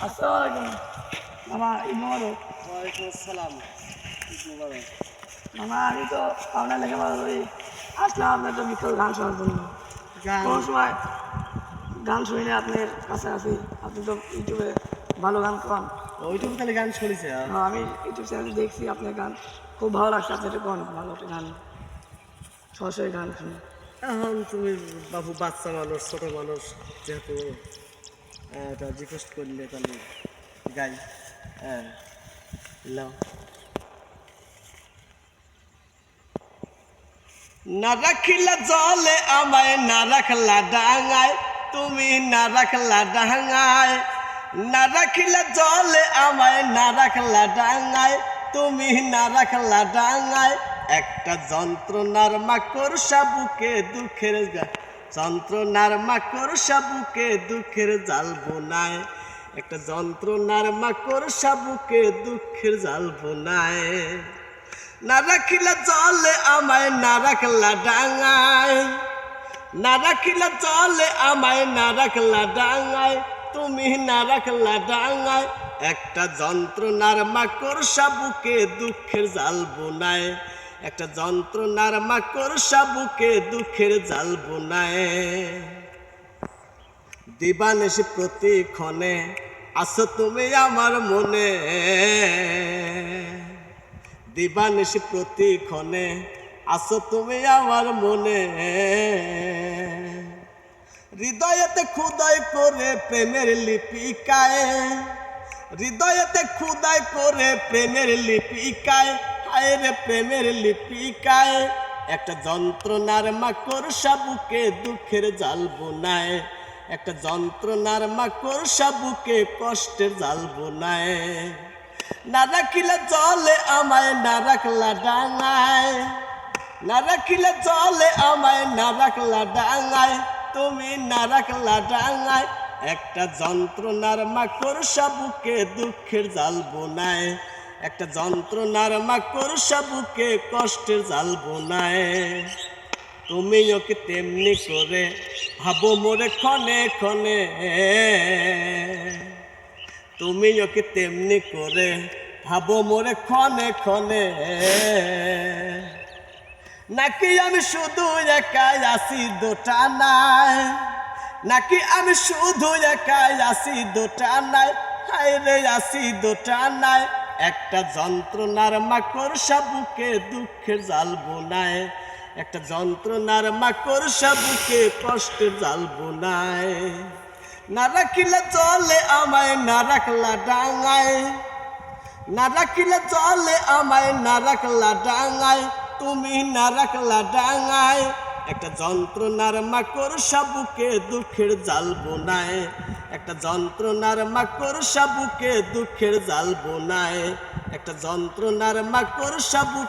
আসসালামু আলাইকুম মামা, ঈদ মোবারক। ওয়ালাইকুম আসসালাম। ঈদ মোবারক। মামা, আমি তো পাবনা লেখাপড়া করি, আসলাম আপনার তো বিখ্যাত গান শোনার জন্য। গান কোনো সময় গান শুনি না আপনার কাছাকাছি, আপনি তো ইউটিউবে ভালো গান করেন। ওইটুকু তাহলে গান শুনেছে। আমি ইউটিউব চ্যানেলে দেখছি আপনার গান, খুব ভালো লাগছে। আপনি এটা কোন ভালো একটা গান, সরাসরি গান শুনি। এখন তুমি বাবু বাচ্চা মানুষ, ছোট মানুষ, যেহেতু এটা রিকোয়েস্ট করলে তাহলে গাই। হ্যাঁ, লাও। না রাখিলা জলে আমায়, না রাখলা ডাঙায়, তুমি না রাখলা ডাঙায়। না রাখিলা জলে আমায়, না রাখলা ডাঙায়, তুমি না রাখলা ডাঙায়। একটা যন্ত্রণার মাকড় সাবুকে দুঃখের যন্ত্রণার মাকড় সাবুকে দুঃখের জাল বোনায়। একটা যন্ত্রণার মাকড় সাবুকে দুঃখের জাল বোনায়। না রাখিলা জলে আমায়, না রাখলা ডাঙায়। না রাখিলা জলে আমায়, না রাখলা ডাঙায়, তুমি না রাখলা ডাঙায়। একটা যন্ত্রণার মাকড় সাবুকে দুঃখের জাল বোনায়। একটা যন্ত্রণার মাকড় সাবুকে দুঃখের জাল বোনায়। দিবানিশি প্রতিক্ষণে আসো তুমি আমার মনে। দিবানিশি প্রতিক্ষণে আসো তুমি আমার মনে। হৃদয়েতে খুদাই করে প্রেমের লিপিকায়। হৃদয়েতে খুদাই করে প্রেমের লিপিকায়। হায় রে প্রেমের লিপিকায়। একটা যন্ত্রণার মাকড় সাবুকে দুঃখের জাল বোনায়। একটা যন্ত্রণার মাকড় সাবুকে কষ্টের জাল বোনায়। না রাখিলা জলে আমায়, না রাখলা ডাঙায়। না রাখিলা জলে আমায়, না রাখলা ডাঙায়, তুমি না রাখলা ডাঙায়। একটা যন্ত্রণার মাকড় সাবুকে দুঃখের জাল বোনায়। একটা যন্ত্রণার মাকড় সাবুকে কষ্টের জাল বোনায়। তুমিও কি তেমনি করে ভাবো মোরে ক্ষণে ক্ষণে। তুমিও কি তেমনি করে ভাবো মোরে ক্ষণে ক্ষণে। নাকি আমি শুধু একাই আসি দোটানায়। নাকি আমি শুধু একাই আসি দোটানায়। হায় রে আসি দোটানায়। একটা যন্ত্রণার মাকড় সাবুকে দুঃখের জাল বোনায়। একটা যন্ত্রণার মাকড় সাবুকে কষ্টের জাল বোনায়। না রাখিলা জলে আমায়, না রাখলা ডাঙায়। না রাখিলা জলে আমায়, না রাখলা ডাঙায়, তুমি না রাখলা ডাঙায়। একটা যন্ত্রণার মাকড় সাবুকে দুঃখের জাল বোনায়। একটা যন্ত্রণার মাকড় সাবুকে দুঃখের জাল বোনায়। একটা যন্ত্রণার মাকড় সাবুকে